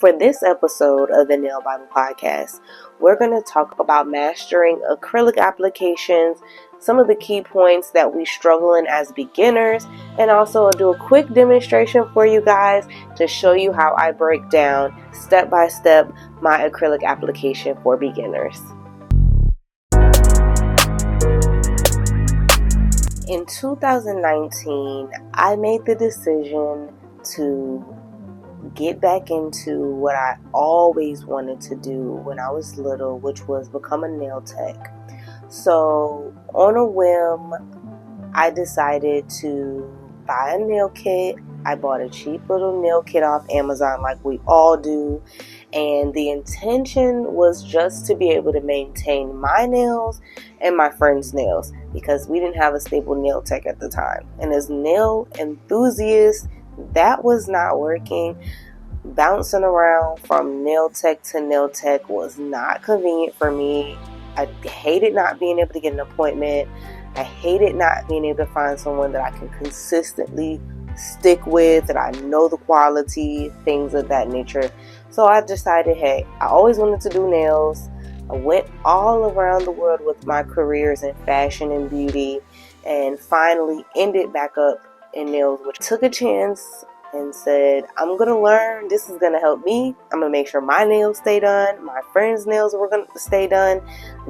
For this episode of the Nail Bible Podcast, we're going to talk about mastering acrylic applications, some of the key points that we struggle in as beginners, and also I'll do a quick demonstration for you guys to show you how I break down step by step my acrylic application for beginners. In 2019, I made the decision to get back into what I always wanted to do when I was little, which was become a nail tech. So on a whim, I decided to buy a nail kit. I bought a cheap little nail kit off Amazon like we all do, and the intention was just to be able to maintain my nails and my friends' nails because we didn't have a stable nail tech at the time. And as nail enthusiasts, that was not working. Bouncing around from nail tech to nail tech was not convenient for me. I hated not being able to get an appointment. I hated not being able to find someone that I can consistently stick with, that I know the quality, things of that nature. So I decided, hey, I always wanted to do nails. I went all around the world with my careers in fashion and beauty, and finally ended back up in nails, which took a chance and said, I'm going to learn. This is going to help me. I'm going to make sure my nails stay done. My friends' nails were going to stay done.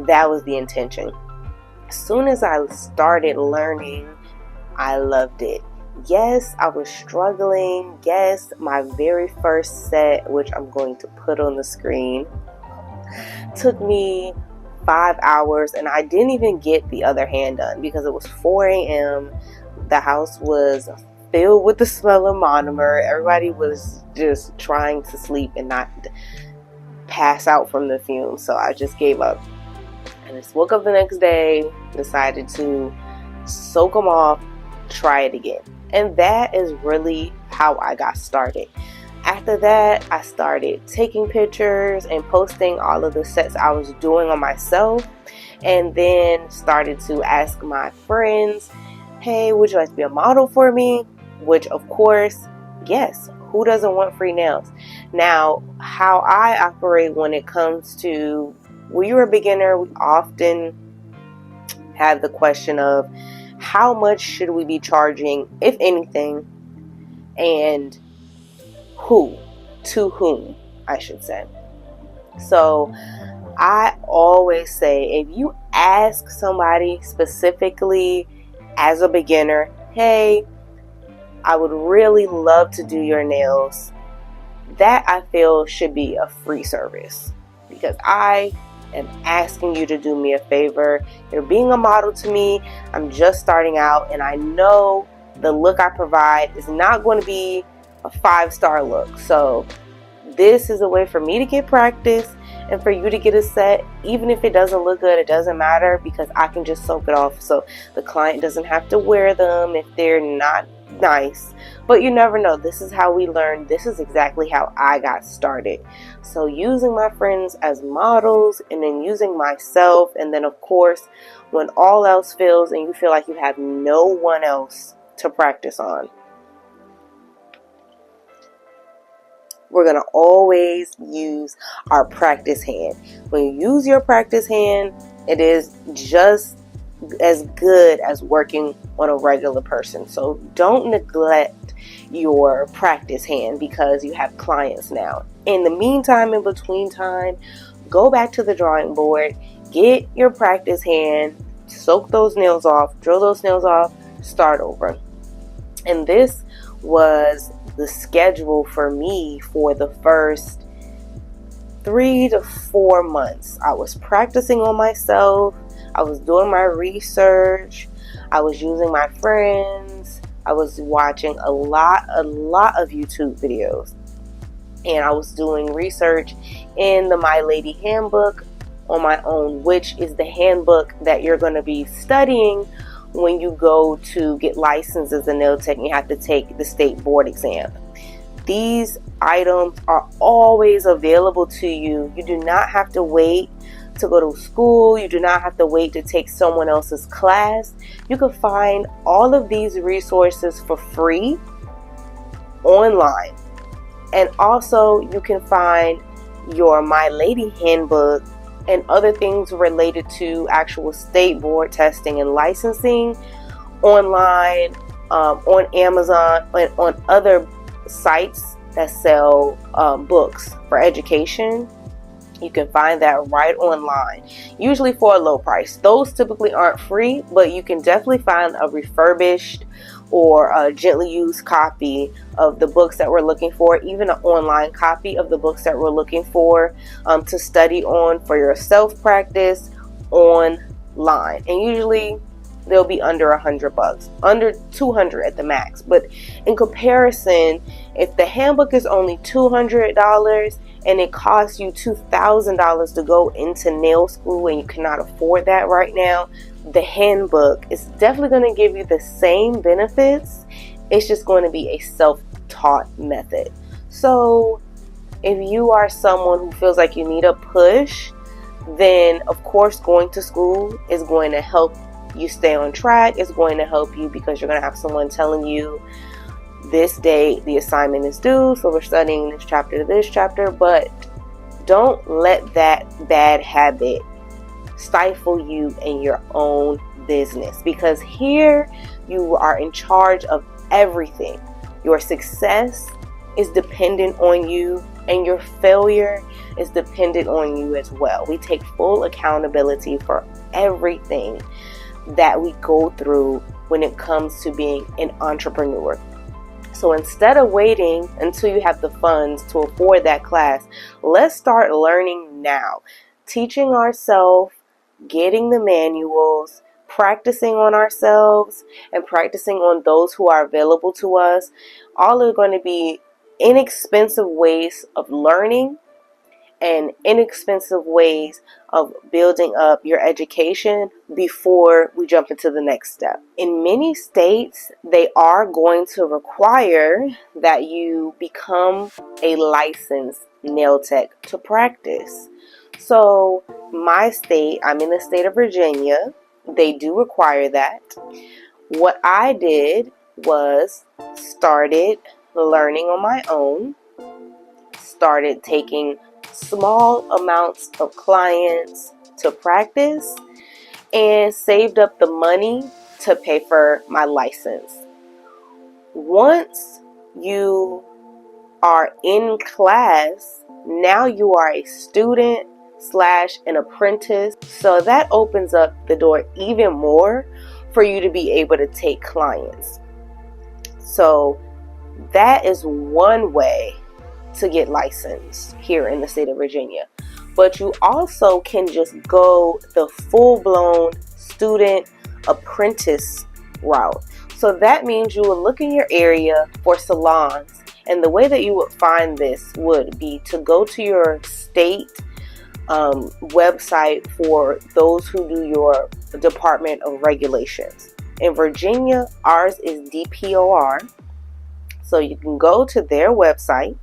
That was the intention. As soon as I started learning, I loved it. Yes, I was struggling. Yes, my very first set, which I'm going to put on the screen, took me 5 hours, and I didn't even get the other hand done because it was 4 a.m. The house was filled with the smell of monomer. Everybody was just trying to sleep and not pass out from the fumes. So I just gave up. And I just woke up the next day, decided to soak them off, try it again. And that is really how I got started. After that, I started taking pictures and posting all of the sets I was doing on myself, and then started to ask my friends, hey, would you like to be a model for me? Which, of course, yes, who doesn't want free nails? Now, how I operate when it comes to, when you're a beginner, we often have the question of how much should we be charging, if anything, and who, to whom, I should say. So I always say, if you ask somebody specifically as a beginner, hey, I would really love to do your nails, that I feel should be a free service, because I am asking you to do me a favor. You're being a model to me. I'm just starting out, and I know the look I provide is not going to be a 5-star look. So this is a way for me to get practice and for you to get a set. Even if it doesn't look good, it doesn't matter, because I can just soak it off so the client doesn't have to wear them if they're not nice. But you never know. This is how we learn. This is exactly how I got started. So using my friends as models, and then using myself, and then of course when all else fails and you feel like you have no one else to practice on, we're going to always use our practice hand. When you use your practice hand, it is just as good as working on a regular person. So don't neglect your practice hand because you have clients now. In the meantime, in between time, go back to the drawing board, get your practice hand, soak those nails off, drill those nails off, start over. And this was the schedule for me for the first 3 to 4 months. I was practicing on myself. I was doing my research. I was using my friends. I was watching a lot of YouTube videos. And I was doing research in the My Lady Handbook on my own, which is the handbook that you're going to be studying when you go to get licensed as a nail tech and you have to take the state board exam. These items are always available to you. You do not have to wait to go to school. You do not have to wait to take someone else's class. You can find all of these resources for free online. And also you can find your My Lady handbook and other things related to actual state board testing and licensing online, on Amazon, and on other sites that sell books for education. You can find that right online, usually for a low price. Those typically aren't free, but you can definitely find a refurbished or a gently used copy of the books that we're looking for, even an online copy of the books that we're looking for, to study on for your self-practice online. And usually they'll be under $100, under $200 at the max. But in comparison, if the handbook is only $200 and it costs you $2,000 to go into nail school and you cannot afford that right now, the handbook is definitely going to give you the same benefits. It's just going to be a self-taught method. So if you are someone who feels like you need a push, then of course going to school is going to help you stay on track. It's going to help you because you're going to have someone telling you this day the assignment is due, so we're studying this chapter to this chapter. But don't let that bad habit stifle you in your own business, because here you are in charge of everything. Your success is dependent on you, and your failure is dependent on you as well. We take full accountability for everything that we go through when it comes to being an entrepreneur. So instead of waiting until you have the funds to afford that class, let's start learning now. Teaching ourselves, getting the manuals, practicing on ourselves, and practicing on those who are available to us. All are going to be inexpensive ways of learning and inexpensive ways of building up your education before we jump into the next step. In many states, they are going to require that you become a licensed nail tech to practice. So my state, I'm in the state of Virginia, they do require that. What I did was started learning on my own, started taking small amounts of clients to practice, and saved up the money to pay for my license. Once you are in class, now you are a student / an apprentice. So that opens up the door even more for you to be able to take clients. So that is one way to get licensed here in the state of Virginia. But you also can just go the full-blown student apprentice route. So that means you will look in your area for salons, and the way that you would find this would be to go to your state website for those who do your Department of Regulations. In Virginia, ours is DPOR. So you can go to their website.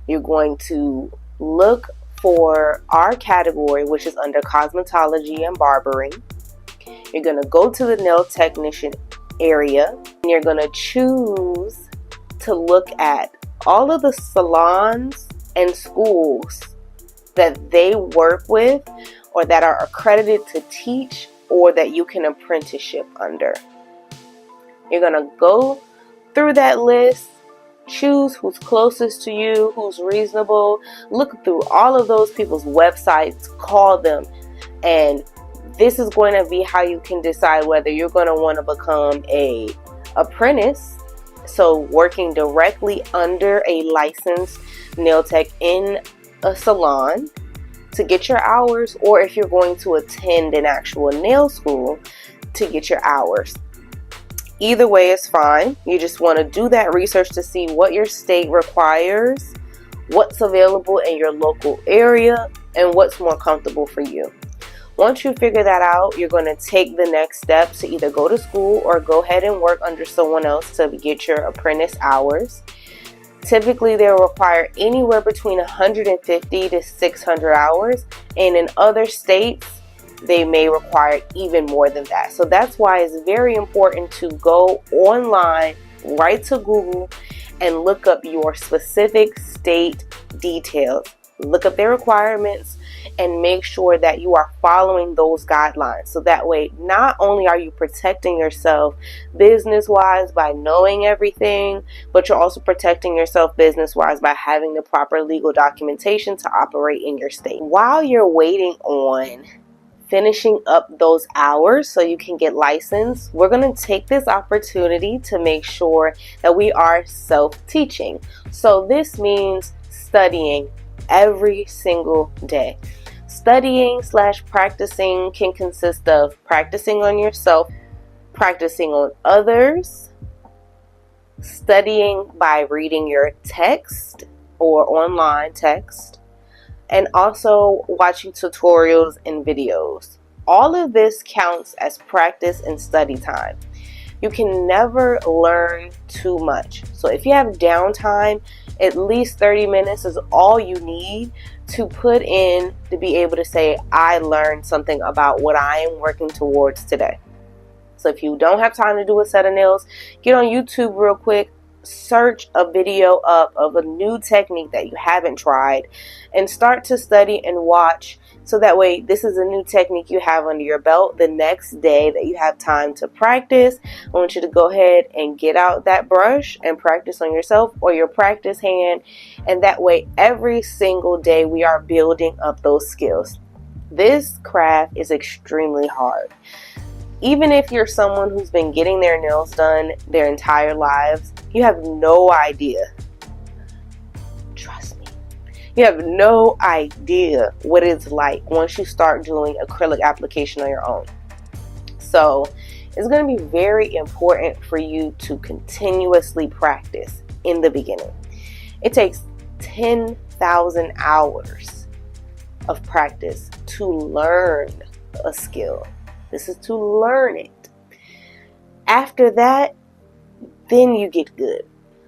You're going to look for our category, which is under cosmetology and barbering. You're going to go to the nail technician area, and you're going to choose to look at all of the salons and schools that they work with or that are accredited to teach or that you can apprenticeship under. You're going to go through that list, choose who's closest to you, who's reasonable, look through all of those people's websites, call them, and this is going to be how you can decide whether you're going to want to become a apprentice, so working directly under a licensed nail tech in a salon to get your hours, or if you're going to attend an actual nail school to get your hours. Either way is fine. You just want to do that research to see what your state requires, what's available in your local area, and what's more comfortable for you. Once you figure that out, you're going to take the next step to either go to school or go ahead and work under someone else to get your apprentice hours. Typically, they'll require anywhere between 150 to 600 hours, and in other states, they may require even more than that. So that's why it's very important to go online, right to Google, and look up your specific state details. Look up their requirements and make sure that you are following those guidelines. So that way, not only are you protecting yourself business-wise by knowing everything, but you're also protecting yourself business-wise by having the proper legal documentation to operate in your state. While you're waiting on finishing up those hours so you can get licensed, we're going to take this opportunity to make sure that we are self-teaching. So this means studying every single day. Studying / practicing can consist of practicing on yourself, practicing on others, studying by reading your text or online text, and also watching tutorials and videos. All of this counts as practice and study time. You can never learn too much. So if you have downtime, at least 30 minutes is all you need to put in to be able to say, I learned something about what I am working towards today. So if you don't have time to do a set of nails, get on YouTube real quick, search a video up of a new technique that you haven't tried, and start to study and watch. So that way, this is a new technique you have under your belt. The next day that you have time to practice, I want you to go ahead and get out that brush and practice on yourself or your practice hand. And that way, every single day we are building up those skills. This craft is extremely hard. Even if you're someone who's been getting their nails done their entire lives, you have no idea. Trust me. You have no idea what it's like once you start doing acrylic application on your own. So it's going to be very important for you to continuously practice in the beginning. It takes 10,000 hours of practice to learn a skill. This is to learn it. After that, then you get good.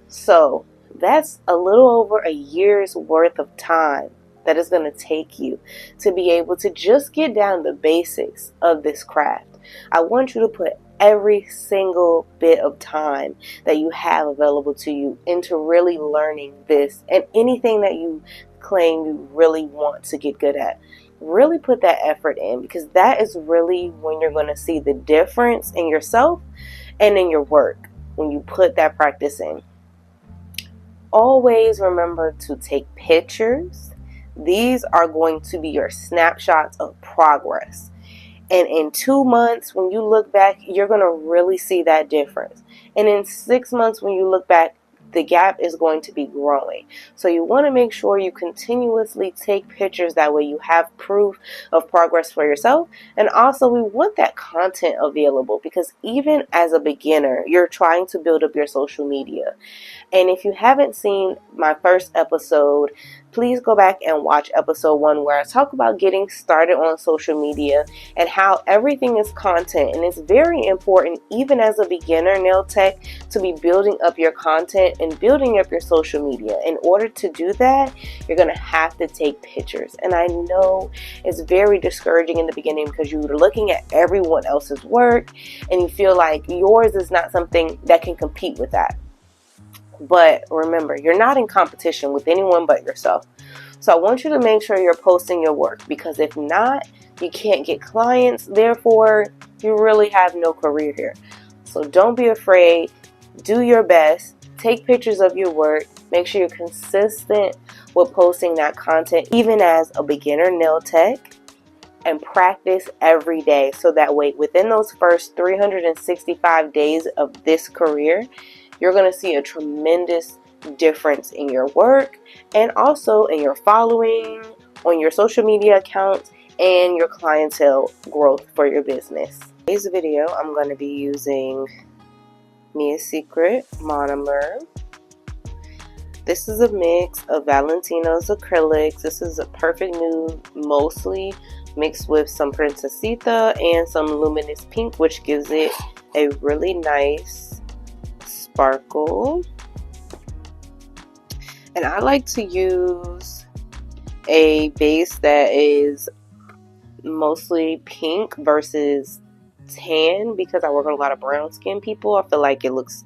So that's a little over a year's worth of time that is going to take you to be able to just get down the basics of this craft. I want you to put every single bit of time that you have available to you into really learning this and anything that you claim you really want to get good at. Really put that effort in, because that is really when you're going to see the difference in yourself and in your work when you put that practice in. Always remember to take pictures. These are going to be your snapshots of progress. And in 2 months, when you look back, you're going to really see that difference. And in 6 months, when you look back, the gap is going to be growing. So you want to make sure you continuously take pictures. That way you have proof of progress for yourself. And also we want that content available, because even as a beginner, you're trying to build up your social media. And if you haven't seen my first episode, please go back and watch episode 1, where I talk about getting started on social media and how everything is content. And it's very important, even as a beginner nail tech, to be building up your content and building up your social media. In order to do that, you're going to have to take pictures. And I know it's very discouraging in the beginning, because you're looking at everyone else's work and you feel like yours is not something that can compete with that. But remember, you're not in competition with anyone but yourself. So I want you to make sure you're posting your work, because if not, you can't get clients. Therefore, you really have no career here. So don't be afraid. Do your best. Take pictures of your work. Make sure you're consistent with posting that content, even as a beginner nail tech, and practice every day. So that way, within those first 365 days of this career, you're going to see a tremendous difference in your work, and also in your following, on your social media accounts, and your clientele growth for your business. In today's video, I'm going to be using Mia's Secret monomer. This is a mix of Valentino's acrylics. This is a perfect nude, mostly mixed with some Princesita and some luminous pink, which gives it a really nice sparkle. And I like to use a base that is mostly pink versus tan, because I work with a lot of brown skin people. I feel like it looks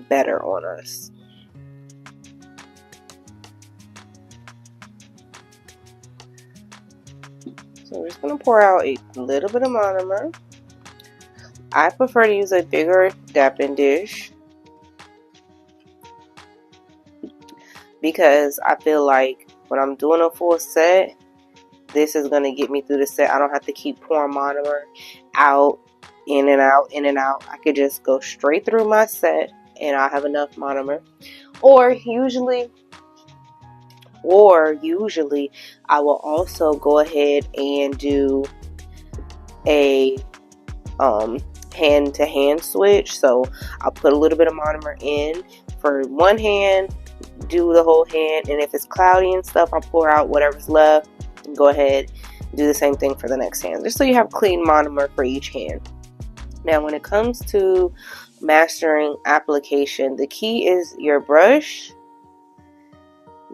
better on us. So we're just going to pour out a little bit of monomer. I prefer to use a bigger dapping dish because I feel like when I'm doing a full set, this is going to get me through the set. I don't have to keep pouring monomer out, in and out, in and out. I could just go straight through my set and I'll have enough monomer. Or usually I will also go ahead and do a hand-to-hand switch. So I'll put a little bit of monomer in for one hand, do the whole hand, and if it's cloudy and stuff, I'll pour out whatever's left and go ahead and do the same thing for the next hand, just so you have clean monomer for each hand. Now when it comes to mastering application, the key is your brush,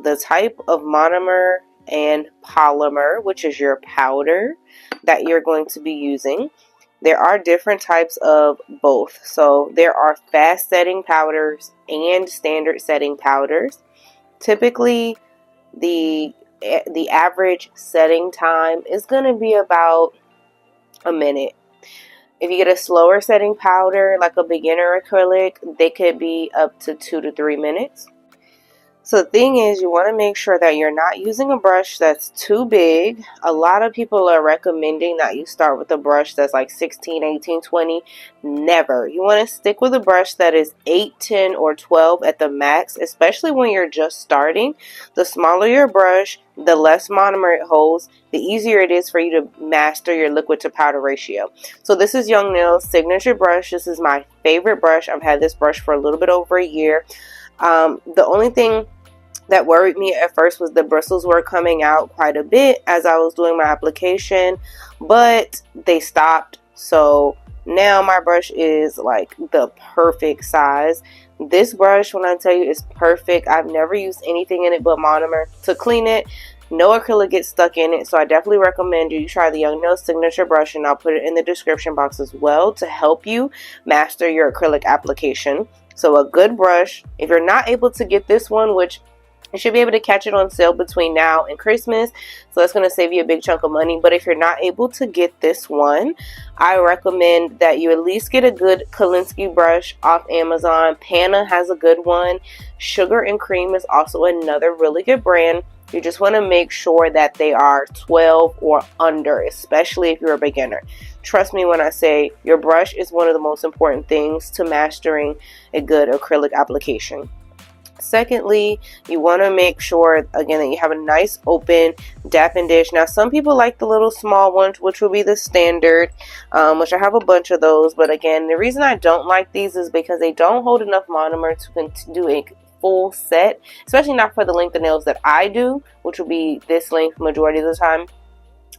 the type of monomer and polymer, which is your powder that you're going to be using. There are different types of both. So there are fast setting powders and standard setting powders. Typically, the average setting time is going to be about a minute. If you get a slower setting powder, like a beginner acrylic, they could be up to 2 to 3 minutes. So the thing is, you want to make sure that you're not using a brush that's too big. A lot of people are recommending that you start with a brush that's like 16, 18, 20. Never. You want to stick with a brush that is 8, 10, or 12 at the max, especially when you're just starting. The smaller your brush, the less monomer it holds, the easier it is for you to master your liquid to powder ratio. So this is Young Nails' signature brush. This is my favorite brush. I've had this brush for a little bit over a year. The only thing that worried me at first was the bristles were coming out quite a bit as I was doing my application, but they stopped. So now my brush is like the perfect size. This brush, when I tell you, is perfect. I've never used anything in it but monomer to clean it. No acrylic gets stuck in it, so I definitely recommend you try the Young Nails signature brush, and I'll put it in the description box as well to help you master your acrylic application. So a good brush. If you're not able to get this one, which you should be able to catch it on sale between now and Christmas, so that's going to save you a big chunk of money. But if you're not able to get this one, I recommend that you at least get a good Kolinsky brush off Amazon. Pana has a good one. Sugar and Cream is also another really good brand. You just want to make sure that they are 12 or under, especially if you're a beginner. Trust me when I say your brush is one of the most important things to mastering a good acrylic application. Secondly, you want to make sure, again, that you have a nice open dapping dish. Now, some people like the little small ones, which will be the standard, which I have a bunch of those. But again, the reason I don't like these is because they don't hold enough monomer to do a full set, especially not for the length of nails that I do, which will be this length majority of the time.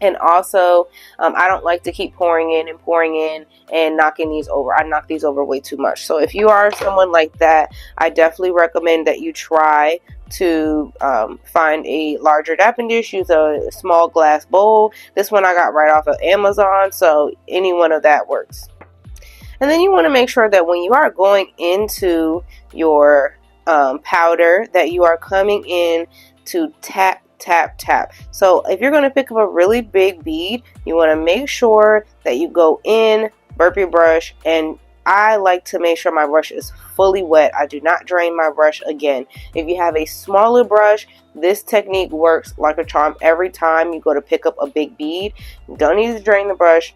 And also, I don't like to keep pouring in and knocking these over. I knock these over way too much. So if you are someone like that, I definitely recommend that you try to find a larger dapping dish. Use a small glass bowl. This one I got right off of Amazon, so any one of that works. And then you want to make sure that when you are going into your powder, that you are coming in to tap, tap, tap. So if you're going to pick up a really big bead, you want to make sure that you go in, burp your brush, and I like to make sure my brush is fully wet. I do not drain my brush again. If you have a smaller brush, this technique works like a charm. Every time you go to pick up a big bead, you don't need to drain the brush.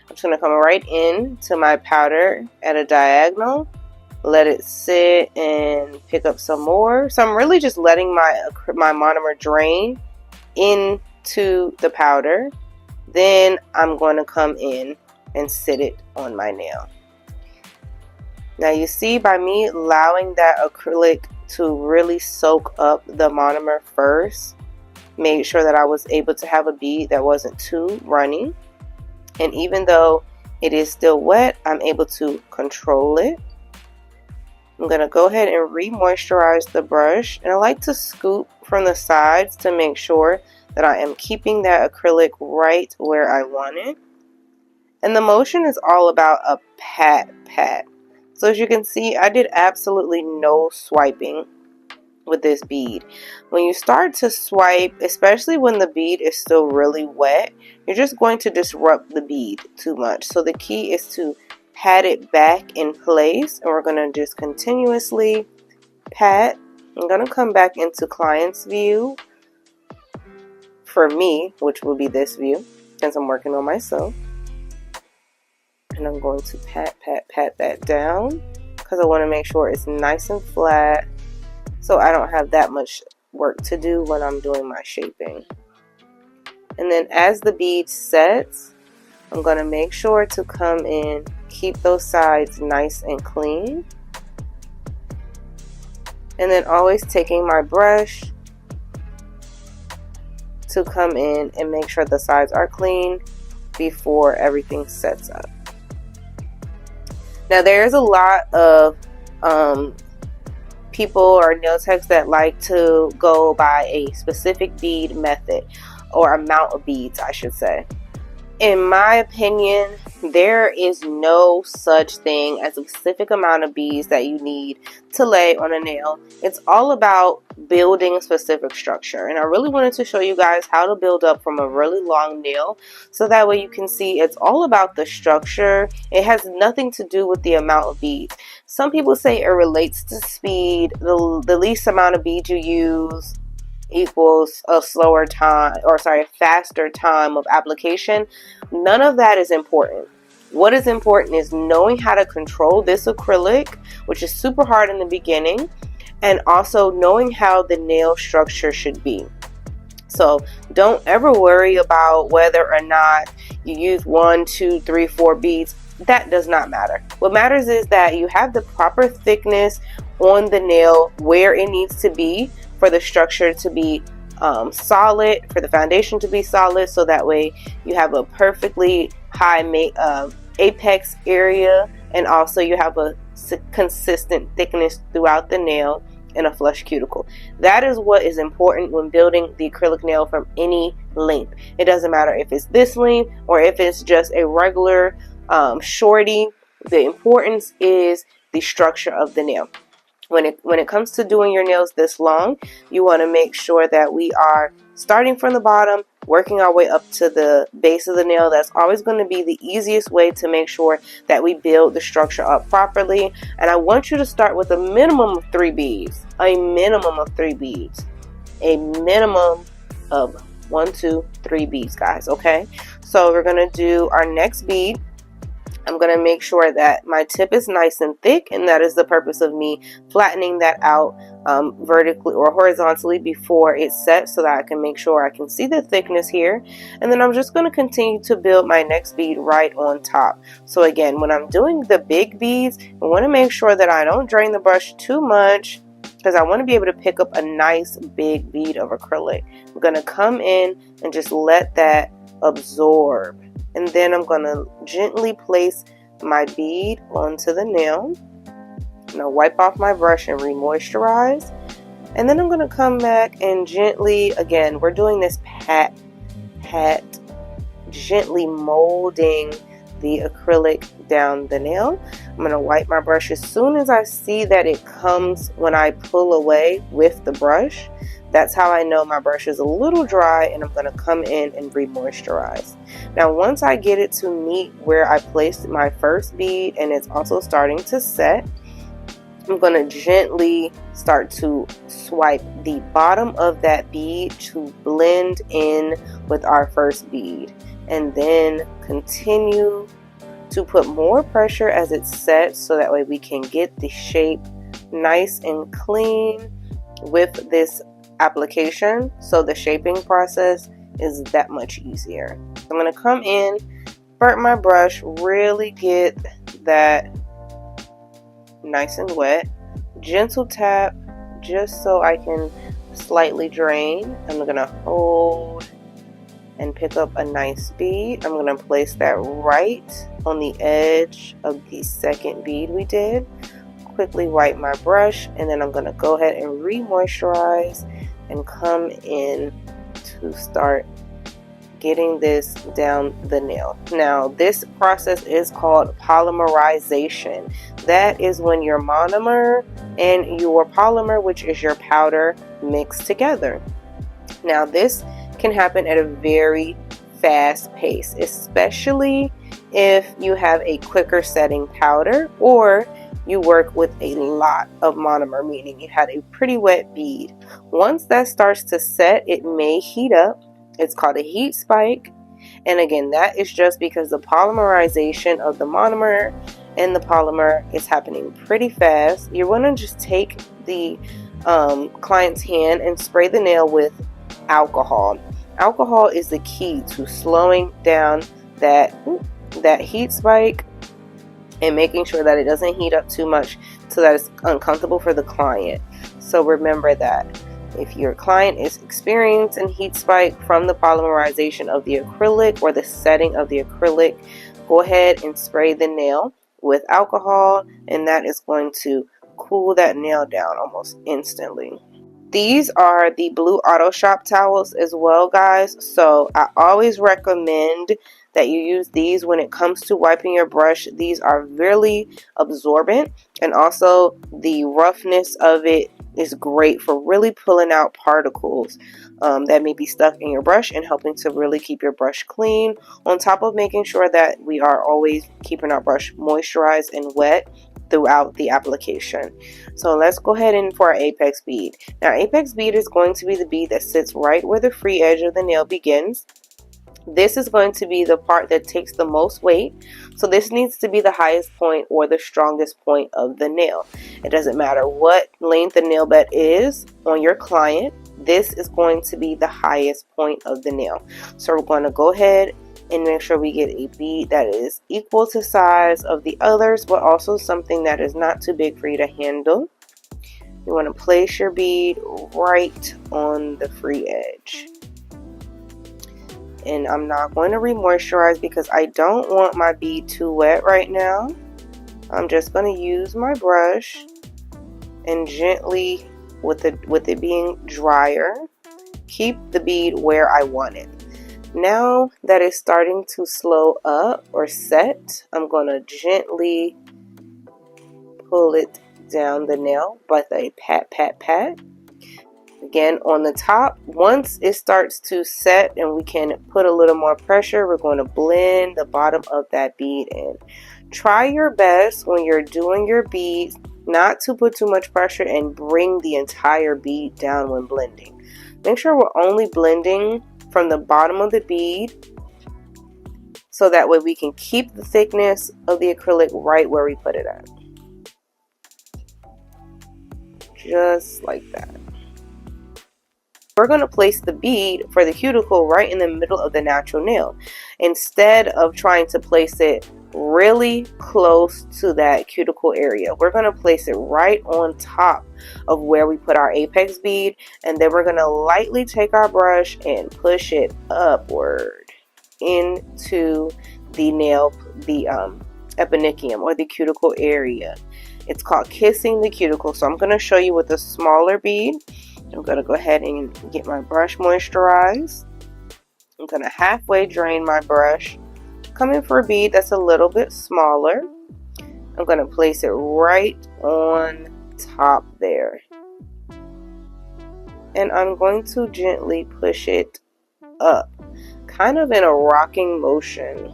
I'm just going to come right in to my powder at a diagonal. Let it sit and pick up some more. So I'm really just letting my monomer drain into the powder. Then I'm going to come in and sit it on my nail. Now you see, by me allowing that acrylic to really soak up the monomer first, made sure that I was able to have a bead that wasn't too runny. And even though it is still wet, I'm able to control it. I'm going to go ahead and re-moisturize the brush, and I like to scoop from the sides to make sure that I am keeping that acrylic right where I want it. And the motion is all about a pat, pat. So as you can see, I did absolutely no swiping. with this bead. When you start to swipe, especially when the bead is still really wet, you're just going to disrupt the bead too much. So the key is to pat it back in place, and we're going to just continuously pat. I'm going to come back into client's view for me, which will be this view since I'm working on myself. And I'm going to pat that down because I want to make sure it's nice and flat so I don't have that much work to do when I'm doing my shaping. And then as the bead sets, I'm going to make sure to come in, keep those sides nice and clean. And then always taking my brush to come in and make sure the sides are clean before everything sets up. Now there's a lot of people or nail techs that like to go by a specific bead method, or amount of beads I should say. In my opinion, there is no such thing as a specific amount of beads that you need to lay on a nail. It's all about building a specific structure, and I really wanted to show you guys how to build up from a really long nail so that way you can see it's all about the structure. It has nothing to do with the amount of beads. Some people say it relates to speed. The least amount of beads you use equals a slower time, or sorry, a faster time of application. None of that is important. What is important is knowing how to control this acrylic, which is super hard in the beginning, and also knowing how the nail structure should be. So don't ever worry about whether or not you use 1, 2, 3, 4 beads. That does not matter. What matters is that you have the proper thickness on the nail where it needs to be for the structure to be solid, for the foundation to be solid, so that way you have a perfectly high apex area, and also you have a consistent thickness throughout the nail and a flush cuticle. That is what is important when building the acrylic nail from any length. It doesn't matter if it's this length or if it's just a regular shorty. The importance is the structure of the nail. When it comes to doing your nails this long, you want to make sure that we are starting from the bottom, working our way up to the base of the nail. That's always going to be the easiest way to make sure that we build the structure up properly. And I want you to start with a minimum of 3 beads. A minimum of 3 beads. A minimum of 1, 2, 3 beads, guys. Okay? So we're going to do our next bead. I'm going to make sure that my tip is nice and thick, and that is the purpose of me flattening that out vertically or horizontally before it's set, so that I can make sure I can see the thickness here. And then I'm just going to continue to build my next bead right on top. So again, when I'm doing the big beads, I want to make sure that I don't drain the brush too much, because I want to be able to pick up a nice big bead of acrylic. I'm going to come in and just let that absorb. And then I'm going to gently place my bead onto the nail. I'm going to wipe off my brush and re-moisturize. And then I'm going to come back and gently, again, we're doing this pat, gently molding the acrylic down the nail. I'm going to wipe my brush as soon as I see that it comes when I pull away with the brush. That's how I know my brush is a little dry, and I'm going to come in and re-moisturize. Now once I get it to meet where I placed my first bead and it's also starting to set, I'm going to gently start to swipe the bottom of that bead to blend in with our first bead, and then continue to put more pressure as it sets, so that way we can get the shape nice and clean with this application, so the shaping process is that much easier. I'm going to come in, burn my brush, really get that nice and wet, gentle tap just so I can slightly drain. I'm going to hold and pick up a nice bead. I'm going to place that right on the edge of the second bead we did. Quickly wipe my brush, and then I'm going to go ahead and re-moisturize and come in to start getting this down the nail. Now this process is called polymerization. That is when your monomer and your polymer, which is your powder, mixed together. Now this can happen at a very fast pace, especially if you have a quicker setting powder or you work with a lot of monomer, meaning you had a pretty wet bead. Once that starts to set, it may heat up. It's called a heat spike. And again, that is just because the polymerization of the monomer and the polymer is happening pretty fast. You're going to just take the client's hand and spray the nail with alcohol. Alcohol is the key to slowing down that heat spike and making sure that it doesn't heat up too much so that it's uncomfortable for the client. So remember that if your client is experiencing heat spike from the polymerization of the acrylic or the setting of the acrylic, go ahead and spray the nail with alcohol, and that is going to cool that nail down almost instantly. These are the blue auto shop towels as well, guys, so I always recommend that you use these when it comes to wiping your brush. These are really absorbent, and also the roughness of it is great for really pulling out particles that may be stuck in your brush and helping to really keep your brush clean, on top of making sure that we are always keeping our brush moisturized and wet throughout the application. So let's go ahead and for our apex bead. Now, apex bead is going to be the bead that sits right where the free edge of the nail begins. This is going to be the part that takes the most weight, so this needs to be the highest point or the strongest point of the nail. It doesn't matter what length the nail bed is on your client, this is going to be the highest point of the nail. So we're going to go ahead and make sure we get a bead that is equal to size of the others, but also something that is not too big for you to handle. You want to place your bead right on the free edge. And I'm not going to re-moisturize because I don't want my bead too wet right now. I'm just going to use my brush and gently, with it being drier, keep the bead where I want it. Now that it's starting to slow up or set, I'm going to gently pull it down the nail with a pat, pat, pat. Again, on the top, once it starts to set and we can put a little more pressure, we're going to blend the bottom of that bead in. Try your best when you're doing your beads not to put too much pressure and bring the entire bead down when blending. Make sure we're only blending from the bottom of the bead, so that way we can keep the thickness of the acrylic right where we put it at. Just like that. We're going to place the bead for the cuticle right in the middle of the natural nail, instead of trying to place it really close to that cuticle area. We're going to place it right on top of where we put our apex bead, and then we're going to lightly take our brush and push it upward into the nail, the eponychium or the cuticle area. It's called kissing the cuticle. So I'm going to show you with a smaller bead. I'm going to go ahead and get my brush moisturized. I'm going to halfway drain my brush. Come in for a bead that's a little bit smaller. I'm going to place it right on top there. And I'm going to gently push it up, kind of in a rocking motion.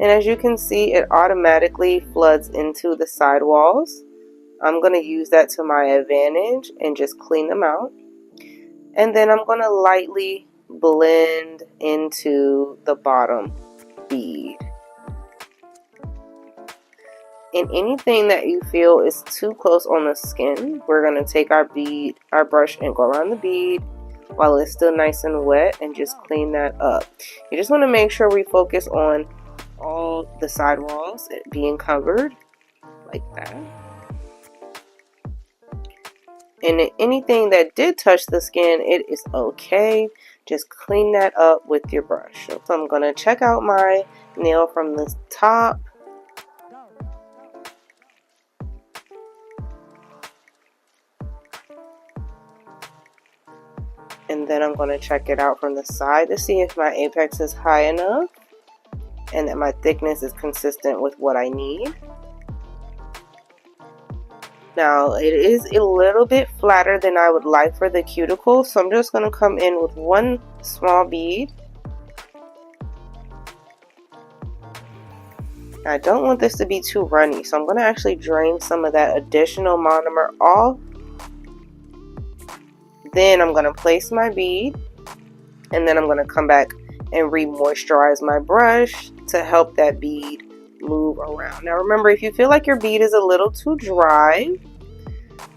And as you can see, it automatically floods into the side walls. I'm going to use that to my advantage and just clean them out. And then I'm going to lightly blend into the bottom bead. And anything that you feel is too close on the skin, we're going to take our brush and go around the bead while it's still nice and wet and just clean that up. You just want to make sure we focus on all the side walls being covered like that. And anything that did touch the skin, it is okay. Just clean that up with your brush. So I'm going to check out my nail from the top. And then I'm going to check it out from the side to see if my apex is high enough and that my thickness is consistent with what I need. Now it is a little bit flatter than I would like for the cuticle, so I'm just going to come in with one small bead. I don't want this to be too runny, so I'm going to actually drain some of that additional monomer off. Then I'm going to place my bead, and then I'm going to come back and re-moisturize my brush to help that bead move around. Now remember, if you feel like your bead is a little too dry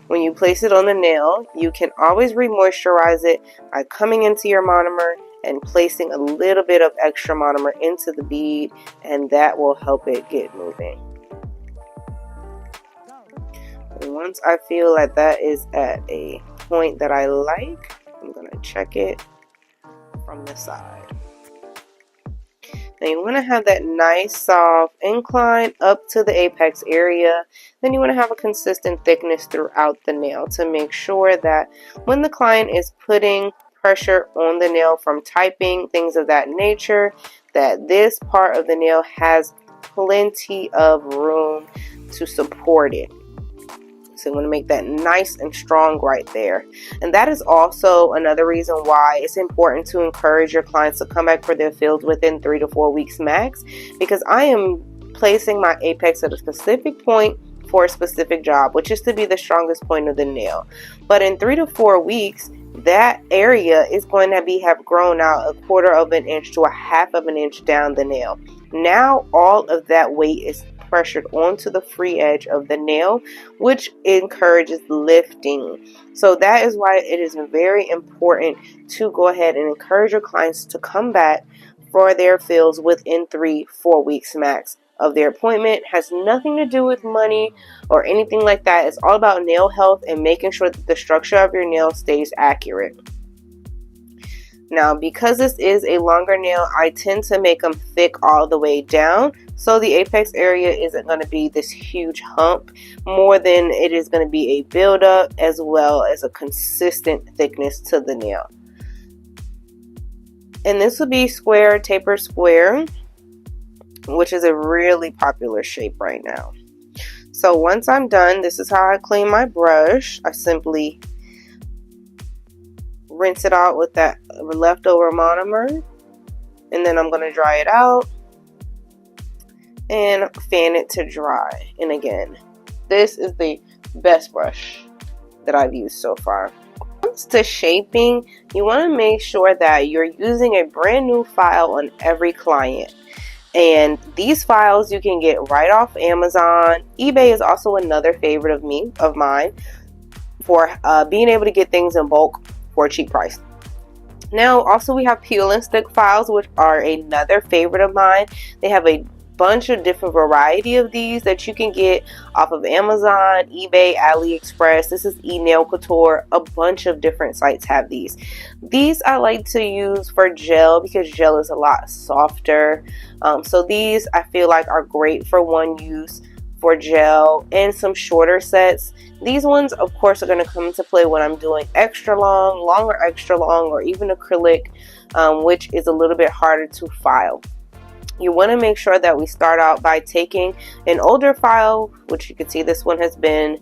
when you place it on the nail, you can always re-moisturize it by coming into your monomer and placing a little bit of extra monomer into the bead, and that will help it get moving. And once I feel like that is at a point that I like, I'm going to check it from the side. Now you want to have that nice soft incline up to the apex area. Then you want to have a consistent thickness throughout the nail to make sure that when the client is putting pressure on the nail from typing, things of that nature, that this part of the nail has plenty of room to support it. So you want to make that nice and strong right there. And that is also another reason why it's important to encourage your clients to come back for their fills within 3 to 4 weeks max, because I am placing my apex at a specific point for a specific job, which is to be the strongest point of the nail. But in 3 to 4 weeks, that area is going to have grown out 1/4 of an inch to 1/2 of an inch down the nail. Now all of that weight is pressured onto the free edge of the nail, which encourages lifting. So that is why it is very important to go ahead and encourage your clients to come back for their fills within 3-4 weeks max of their appointment. It has nothing to do with money or anything like that. It's all about nail health and making sure that the structure of your nail stays accurate. Now, because this is a longer nail, I tend to make them thick all the way down, so the apex area isn't going to be this huge hump, more than it is going to be a buildup as well as a consistent thickness to the nail. And this will be square, taper square, which is a really popular shape right now. So once I'm done, this is how I clean my brush. I simply rinse it out with that leftover monomer, and then I'm going to dry it out and fan it to dry. And again, this is the best brush that I've used so far. When it comes to shaping, you want to make sure that you're using a brand new file on every client. And these files you can get right off Amazon. eBay is also another favorite of mine for being able to get things in bulk for a cheap price. Now also we have peel and stick files, which are another favorite of mine. They have a bunch of different variety of these that you can get off of Amazon, eBay, AliExpress. This is eNail Couture. A bunch of different sites have these. These I like to use for gel because gel is a lot softer. So these I feel like are great for one use for gel and some shorter sets. These ones, of course, are going to come into play when I'm doing extra long, longer extra long, or even acrylic, which is a little bit harder to file. You want to make sure that we start out by taking an older file, which you can see this one has been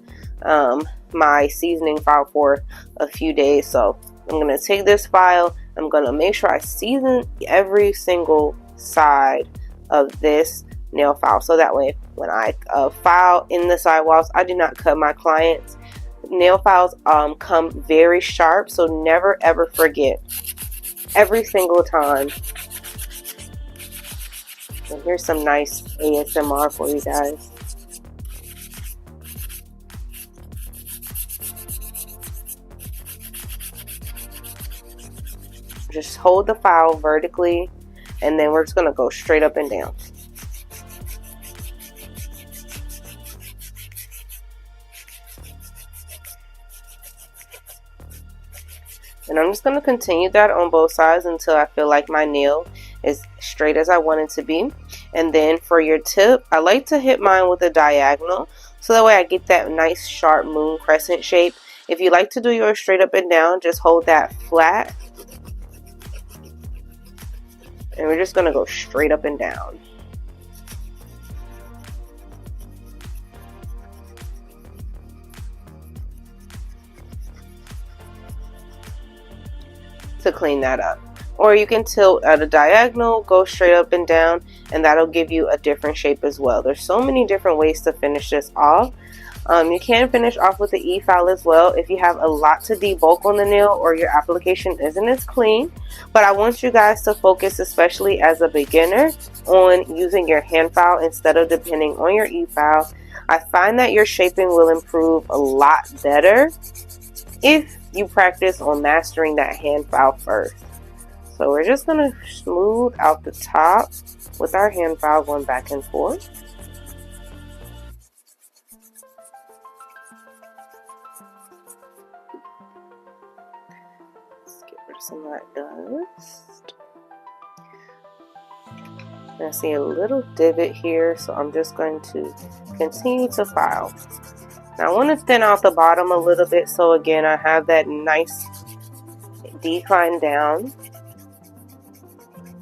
my seasoning file for a few days. So I'm going to take this file. I'm going to make sure I season every single side of this nail file, so that way when I file in the sidewalls, I do not cut my clients. Nail files come very sharp, so never ever forget every single time. And here's some nice ASMR for you guys. Just hold the file vertically, and then we're just going to go straight up and down. And I'm just going to continue that on both sides until I feel like my nail is straight as I want it to be. And then for your tip, I like to hit mine with a diagonal, so that way I get that nice sharp moon crescent shape. If you like to do yours straight up and down, just hold that flat. And we're just going to go straight up and down. to clean that up. Or you can tilt at a diagonal, go straight up and down, and that'll give you a different shape as well. There's so many different ways to finish this off. You can finish off with the e-file as well if you have a lot to debulk on the nail or your application isn't as clean. But I want you guys to focus, especially as a beginner, on using your hand file instead of depending on your e-file. I find that your shaping will improve a lot better if you practice on mastering that hand file first. So we're just going to smooth out the top with our hand file going back and forth. Let's get rid of some of that dust. I see a little divot here, so I'm just going to continue to file. Now I want to thin out the bottom a little bit, so again I have that nice decline down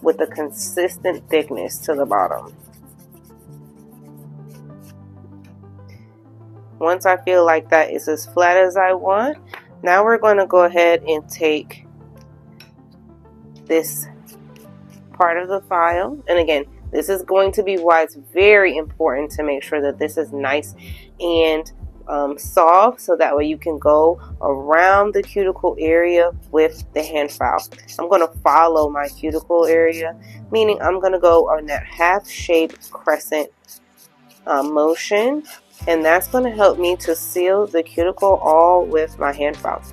with a consistent thickness to the bottom. Once I feel like that is as flat as I want, now we're going to go ahead and take this part of the file, and again, this is going to be why it's very important to make sure that this is nice and soft, so that way you can go around the cuticle area with the hand file. I'm going to follow my cuticle area, meaning I'm going to go on that half-shaped crescent motion, and that's going to help me to seal the cuticle all with my hand file.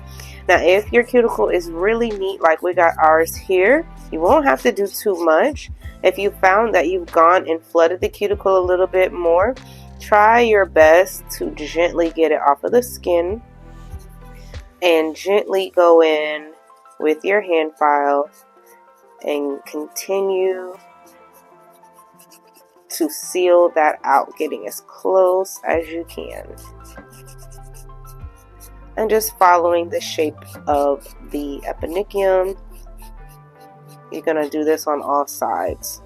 Now if your cuticle is really neat like we got ours here, you won't have to do too much. If you found that you've gone and flooded the cuticle a little bit more, try your best to gently get it off of the skin and gently go in with your hand file and continue to seal that out, getting as close as you can. And just following the shape of the eponychium. You're going to do this on all sides.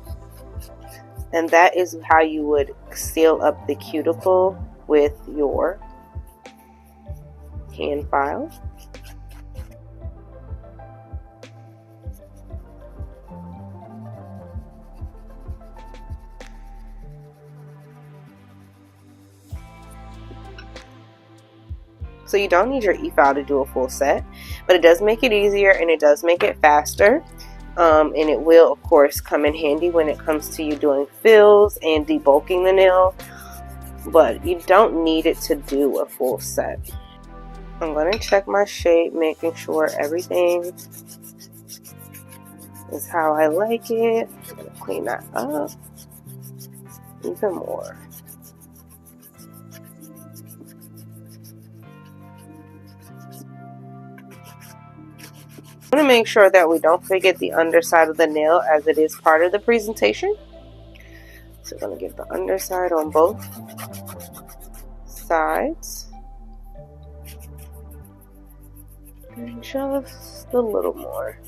And that is how you would seal up the cuticle with your hand file. So you don't need your e-file to do a full set, but it does make it easier and it does make it faster. And it will of course come in handy when it comes to you doing fills and debulking the nail, but you don't need it to do a full set. I'm going to check my shape, making sure everything is how I like it. I'm going to clean that up even more. I want to make sure that we don't forget the underside of the nail, as it is part of the presentation. So I'm going to get the underside on both sides. And just a little more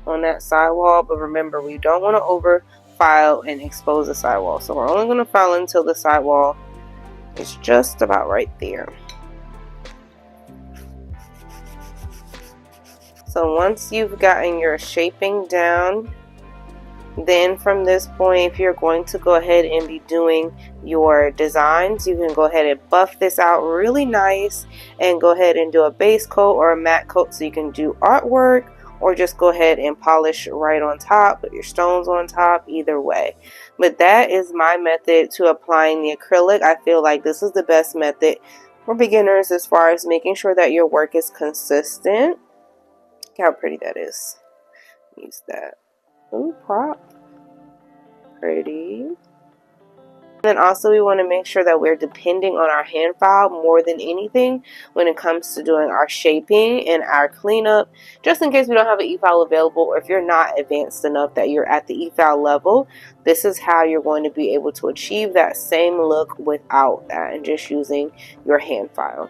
on that sidewall, but remember, we don't want to over file and expose the sidewall. So we're only going to file until the sidewall is just about right there. So once you've gotten your shaping down, then from this point, if you're going to go ahead and be doing your designs, you can go ahead and buff this out really nice and go ahead and do a base coat or a matte coat, so you can do artwork, or just go ahead and polish right on top, put your stones on top, either way. But that is my method to applying the acrylic. I feel like this is the best method for beginners as far as making sure that your work is consistent. Look how pretty that is. Use that. Ooh, prop. Pretty. And then also we want to make sure that we're depending on our hand file more than anything when it comes to doing our shaping and our cleanup, just in case we don't have an e-file available, or if you're not advanced enough that you're at the e-file level. This is how you're going to be able to achieve that same look without that and just using your hand file.